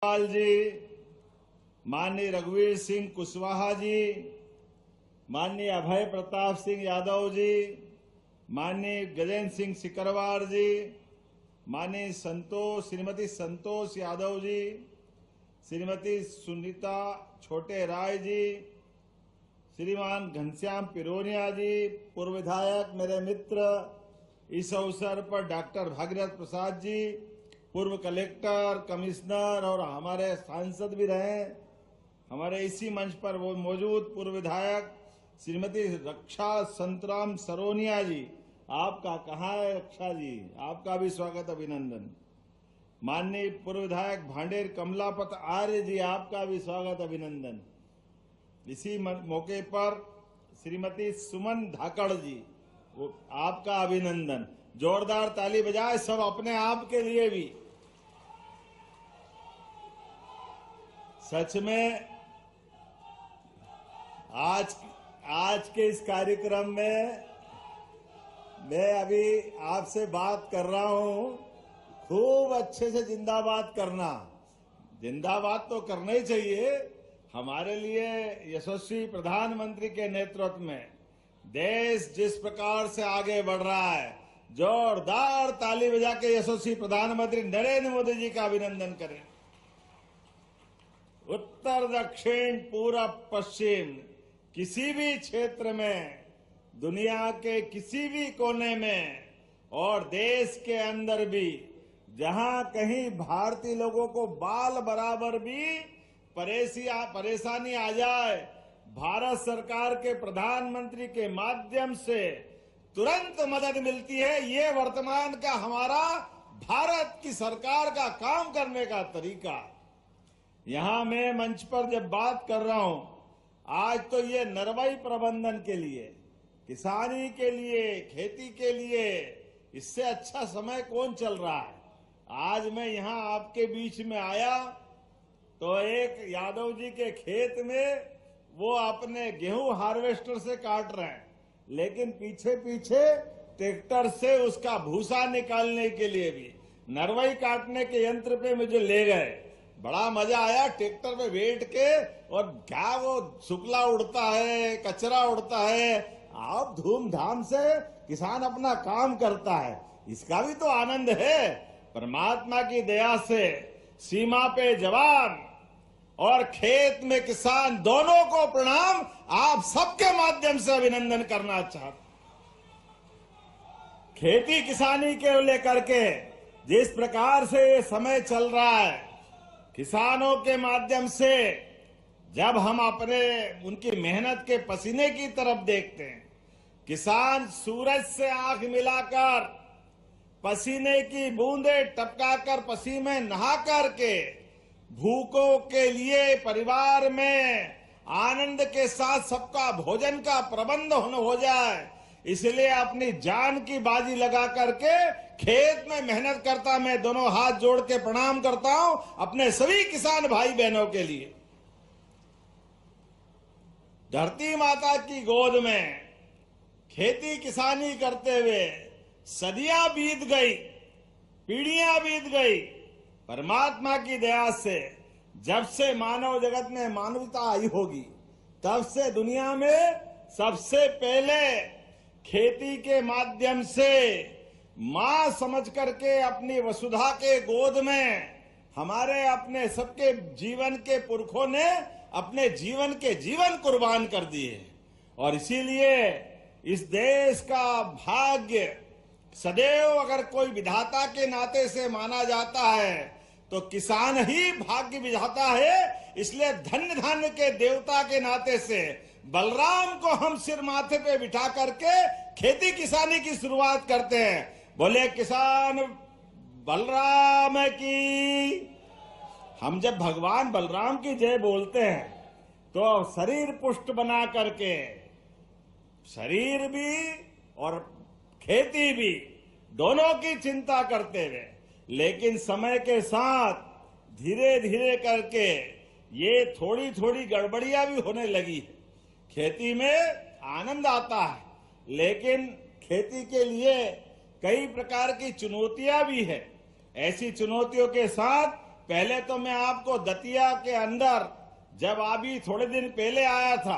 पाल जी, माननीय रघुवीर सिंह कुशवाहा जी, माननीय अभय प्रताप सिंह यादव जी, माननीय गजेंद्र सिंह सिकरवार जी, माननीय श्रीमती संतोष यादव जी, श्रीमती सुनीता छोटे राय जी, श्रीमान घनश्याम पिरोनिया जी, पूर्व विधायक मेरे मित्र, इस अवसर पर डॉक्टर भागीरथ प्रसाद जी, पूर्व कलेक्टर, कमिश्नर और हमारे सांसद भी रहे। हमारे इसी मंच पर वो मौजूद पूर्व विधायक श्रीमती रक्षा संतराम सरोनिया जी, आपका कहाँ है रक्षा जी, आपका भी स्वागत अभिनंदन। माननीय पूर्व विधायक भांडेर कमलापत आर्य जी, आपका भी स्वागत अभिनंदन। इसी मौके पर श्रीमती सुमन धाकड़ जी, आपका अभिनंदन। जोरदार ताली बजाए सब अपने आप के लिए भी। सच में आज के इस कार्यक्रम में मैं अभी आपसे बात कर रहा हूं, खूब अच्छे से जिंदाबाद करना। जिंदाबाद तो करना ही चाहिए। हमारे लिए यशस्वी प्रधानमंत्री के नेतृत्व में देश जिस प्रकार से आगे बढ़ रहा है, जोरदार ताली बजा के यशस्वी प्रधानमंत्री नरेंद्र मोदी जी का अभिनंदन करें। उत्तर दक्षिण पूरब पश्चिम किसी भी क्षेत्र में, दुनिया के किसी भी कोने में और देश के अंदर भी जहां कहीं भारतीय लोगों को बाल बराबर भी परेशानी आ जाए, भारत सरकार के प्रधानमंत्री के माध्यम से तुरंत मदद मिलती है। ये वर्तमान का हमारा भारत की सरकार का काम करने का तरीका। यहां मैं मंच पर जब बात कर रहा हूं, आज तो ये नरवाई प्रबंधन के लिए, किसानी के लिए, खेती के लिए, इससे अच्छा समय कौन चल रहा है। आज मैं यहां आपके बीच में आया तो एक यादव जी के खेत में वो अपने गेहूं हार्वेस्टर से काट रहे हैं, लेकिन पीछे पीछे ट्रैक्टर से उसका भूसा निकालने के लिए भी नरवाई काटने के यंत्र पे मुझे ले गए। बड़ा मजा आया ट्रैक्टर पे बैठ के, और क्या वो शुक्ला उड़ता है, कचरा उड़ता है, आप धूमधाम से किसान अपना काम करता है, इसका भी तो आनंद है। परमात्मा की दया से सीमा पे जवान और खेत में किसान, दोनों को प्रणाम। आप सबके माध्यम से अभिनंदन करना चाहता। खेती किसानी के लेकर के जिस प्रकार से ये समय चल रहा है, किसानों के माध्यम से जब हम उनकी मेहनत के पसीने की तरफ देखते हैं, किसान सूरज से आंख मिलाकर पसीने की बूंदें टपकाकर पसीने में नहा करके भूखों के लिए परिवार में आनंद के साथ सबका भोजन का प्रबंध हो जाए, इसलिए अपनी जान की बाजी लगा करके खेत में मेहनत करता। मैं दोनों हाथ जोड़ के प्रणाम करता हूं अपने सभी किसान भाई बहनों के लिए। धरती माता की गोद में खेती किसानी करते हुए सदियां बीत गई, पीढ़ियां बीत गई। परमात्मा की दया से जब से मानव जगत में मानवता आई होगी, तब से दुनिया में सबसे पहले खेती के माध्यम से मां समझ करके अपनी वसुधा के गोद में हमारे अपने सबके जीवन के पुरखों ने अपने जीवन के जीवन कुर्बान कर दिए। और इसीलिए इस देश का भाग्य सदैव अगर कोई विधाता के नाते से माना जाता है तो किसान ही भाग्य विधाता है। इसलिए धन्य धान्य के देवता के नाते से बलराम को हम सिर माथे पे बिठा करके खेती किसानी की शुरुआत करते हैं। बोले किसान बलराम की। हम जब भगवान बलराम की जय बोलते हैं तो शरीर पुष्ट बना करके, शरीर भी और खेती भी दोनों की चिंता करते हुए, लेकिन समय के साथ धीरे धीरे करके ये थोड़ी थोड़ी गड़बड़ियां भी होने लगी है। खेती में आनंद आता है, लेकिन खेती के लिए कई प्रकार की चुनौतियां भी है। ऐसी चुनौतियों के साथ पहले तो मैं आपको दतिया के अंदर, जब अभी थोड़े दिन पहले आया था,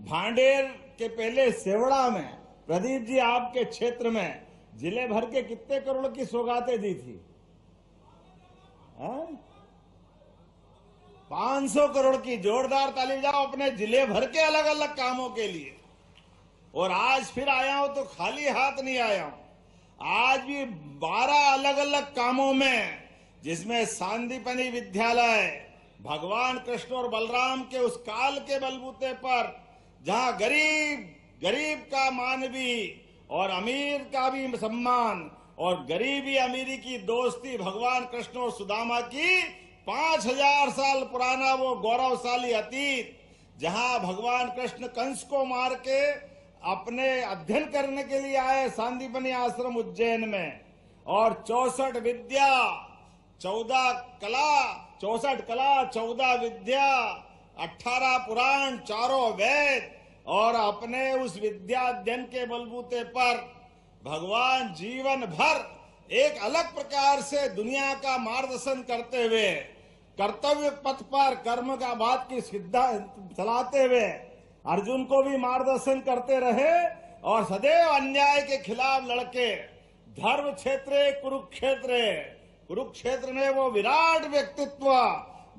भांडेर के पहले सेवड़ा में, प्रदीप जी आपके क्षेत्र में जिले भर के कितने करोड़ की सौगातें दी थी? 500 करोड़ की। जोरदार ताली जाओ अपने जिले भर के अलग अलग कामों के लिए। और आज फिर आया हूं तो खाली हाथ नहीं आया हूं। आज भी 12 अलग अलग कामों में, जिसमें सांदीपनि विद्यालय भगवान कृष्ण और बलराम के उस काल के बलबूते पर, जहां गरीब का मान भी और अमीर का भी सम्मान, और गरीबी अमीरी की दोस्ती भगवान कृष्ण और सुदामा की 5000 साल पुराना वो गौरवशाली अतीत, जहां भगवान कृष्ण कंस को मार के अपने अध्ययन करने के लिए आए सांदीपनि आश्रम उज्जैन में, और 64 विद्या 14 कला 14 विद्या 18 पुराण 4 वेद, और अपने उस विद्या अध्ययन के बलबूते पर भगवान जीवन भर एक अलग प्रकार से दुनिया का मार्गदर्शन करते हुए, कर्तव्य पथ पर कर्म का बात की सिद्धांत चलाते हुए अर्जुन को भी मार्गदर्शन करते रहे, और सदैव अन्याय के खिलाफ लड़के धर्म क्षेत्र कुरुक्षेत्र में वो विराट व्यक्तित्व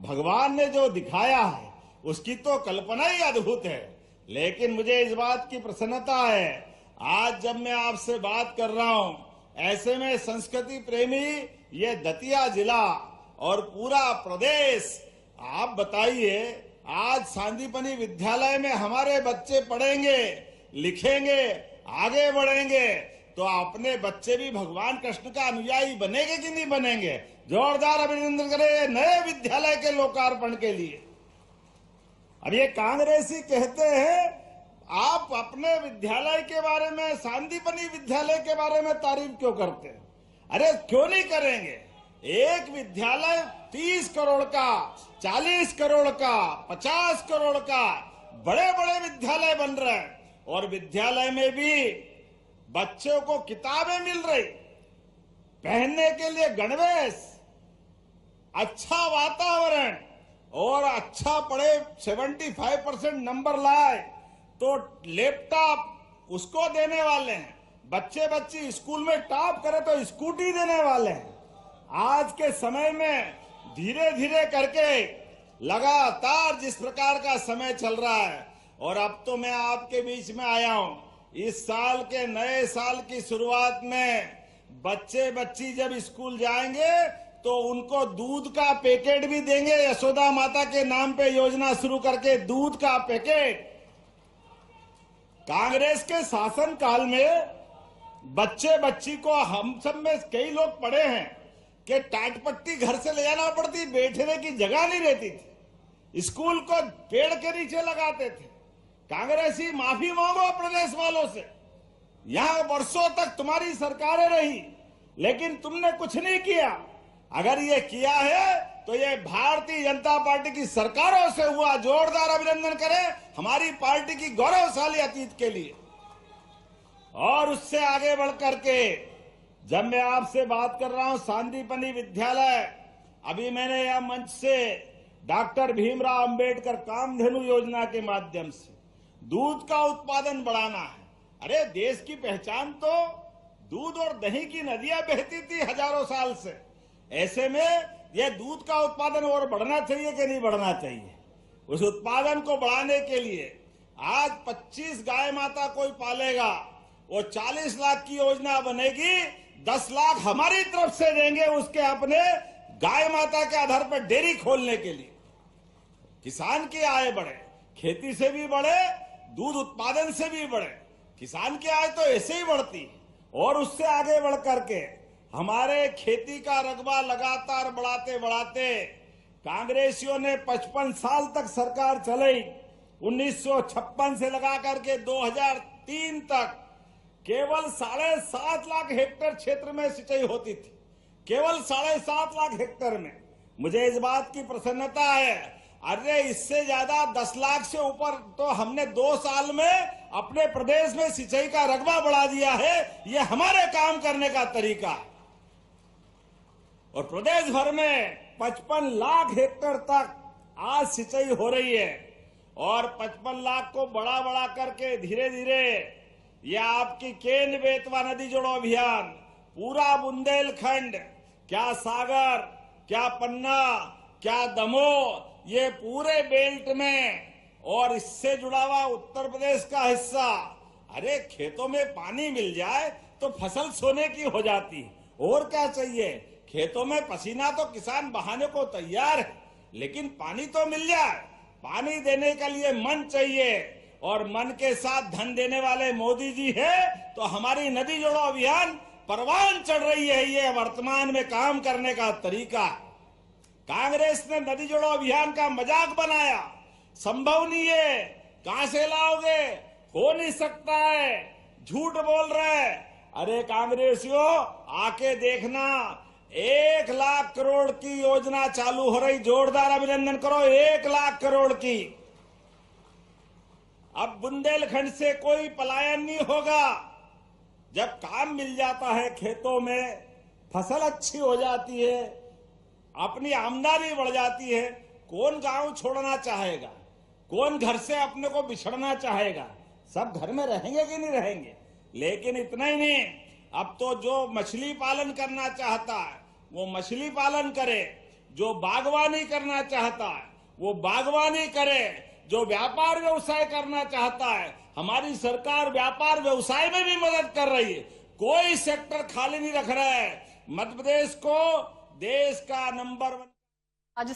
भगवान ने जो दिखाया है, उसकी तो कल्पना ही अद्भुत है। लेकिन मुझे इस बात की प्रसन्नता है, आज जब मैं आपसे बात कर रहा हूं, ऐसे में संस्कृति प्रेमी ये दतिया जिला और पूरा प्रदेश, आप बताइए, आज सांदीपनि विद्यालय में हमारे बच्चे पढ़ेंगे, लिखेंगे, आगे बढ़ेंगे, तो अपने बच्चे भी भगवान कृष्ण का अनुयायी बनेंगे कि नहीं बनेंगे? जोरदार अभिनंदन करें नए विद्यालय के लोकार्पण के लिए। अब ये कांग्रेसी कहते हैं आप अपने विद्यालय के बारे में, सांदीपनि विद्यालय के बारे में तारीफ क्यों करते हैं? अरे क्यों नहीं करेंगे? एक विद्यालय 30 करोड़ का, 40 करोड़ का, 50 करोड़ का, बड़े बड़े विद्यालय बन रहे हैं, और विद्यालय में भी बच्चों को किताबें मिल रही, पहनने के लिए गणवेश, अच्छा वातावरण, और अच्छा पढ़े 75% नंबर लाए तो लैपटॉप उसको देने वाले हैं। बच्ची स्कूल में टॉप करे तो स्कूटी देने वाले हैं। आज के समय में धीरे धीरे करके लगातार जिस प्रकार का समय चल रहा है, और अब तो मैं आपके बीच में आया हूं, इस साल के नए साल की शुरुआत में बच्ची जब स्कूल जाएंगे तो उनको दूध का पैकेट भी देंगे। यशोदा माता के नाम पे योजना शुरू करके दूध का पैकेट। कांग्रेस के शासन काल में बच्ची को, हम सब में कई लोग पढ़े हैं कि टाटपट्टी घर से ले जाना पड़ती, बैठने की जगह नहीं रहती थी, स्कूल को पेड़ के नीचे लगाते थे। कांग्रेसी माफी मांगो प्रदेश वालों से, यहां वर्षों तक तुम्हारी सरकारें रही लेकिन तुमने कुछ नहीं किया। अगर ये किया है तो ये भारतीय जनता पार्टी की सरकारों से हुआ। जोरदार अभिनंदन करें हमारी पार्टी की गौरवशाली अतीत के लिए। और उससे आगे बढ़कर के जब मैं आपसे बात कर रहा हूं सांदीपनि विद्यालय, अभी मैंने यह मंच से डॉक्टर भीमराव अंबेडकर कामधेनु योजना के माध्यम से दूध का उत्पादन बढ़ाना है। अरे देश की पहचान तो दूध और दही की नदियां बहती थी हजारों साल से। ऐसे में यह दूध का उत्पादन और बढ़ना चाहिए कि नहीं बढ़ना चाहिए? उस उत्पादन को बढ़ाने के लिए आज 25 गाय माता कोई पालेगा, वो 40 लाख की योजना बनेगी। 10 लाख हमारी तरफ से देंगे उसके अपने गाय माता के आधार पर डेयरी खोलने के लिए। किसान की आय बढ़े, खेती से भी बढ़े, दूध उत्पादन से भी बढ़े। किसान की आय तो ऐसे ही बढ़ती, और उससे आगे बढ़ करके हमारे खेती का रकबा लगातार बढ़ाते बढ़ाते कांग्रेसियों ने 55 साल तक सरकार चलाई। 1956 से लगा करके 2003 तक केवल 7.5 लाख हेक्टेयर क्षेत्र में सिंचाई होती थी, केवल 7.5 लाख हेक्टेयर में। मुझे इस बात की प्रसन्नता है, अरे इससे ज्यादा 10 लाख से ऊपर तो हमने 2 साल में अपने प्रदेश में सिंचाई का रकबा बढ़ा दिया है। ये हमारे काम करने का तरीका है। और प्रदेश भर में 55 लाख हेक्टेयर तक आज सिंचाई हो रही है और 55 लाख को बड़ा बड़ा करके धीरे धीरे ये आपकी केन बेतवा नदी जोड़ो अभियान पूरा बुंदेलखंड, क्या सागर, क्या पन्ना, क्या दमोह, ये पूरे बेल्ट में और इससे जुड़ा हुआ उत्तर प्रदेश का हिस्सा। अरे खेतों में पानी मिल जाए तो फसल सोने की हो जाती, और क्या चाहिए। खेतों में पसीना तो किसान बहाने को तैयार है, लेकिन पानी तो मिल जाए। पानी देने के लिए मन चाहिए और मन के साथ धन देने वाले मोदी जी है तो हमारी नदी जोड़ो अभियान परवान चढ़ रही है। ये वर्तमान में काम करने का तरीका। कांग्रेस ने नदी जोड़ो अभियान का मजाक बनाया, संभव नहीं है, कहां से लाओगे, हो नहीं सकता है, झूठ बोल रहे। अरे कांग्रेसियों आके देखना, 1 लाख करोड़ की योजना चालू हो रही, जोरदार अभिनंदन करो, 1 लाख करोड़ की। अब बुंदेलखंड से कोई पलायन नहीं होगा। जब काम मिल जाता है, खेतों में फसल अच्छी हो जाती है, अपनी आमदनी बढ़ जाती है, कौन गांव छोड़ना चाहेगा, कौन घर से अपने को बिछड़ना चाहेगा। सब घर में रहेंगे कि नहीं रहेंगे। लेकिन इतना ही नहीं, अब तो जो मछली पालन करना चाहता है वो मछली पालन करे, जो बागवानी करना चाहता है वो बागवानी करे, जो व्यापार व्यवसाय करना चाहता है, हमारी सरकार व्यापार व्यवसाय में भी मदद कर रही है। कोई सेक्टर खाली नहीं रख रहा है। मध्य प्रदेश को देश का नंबर 1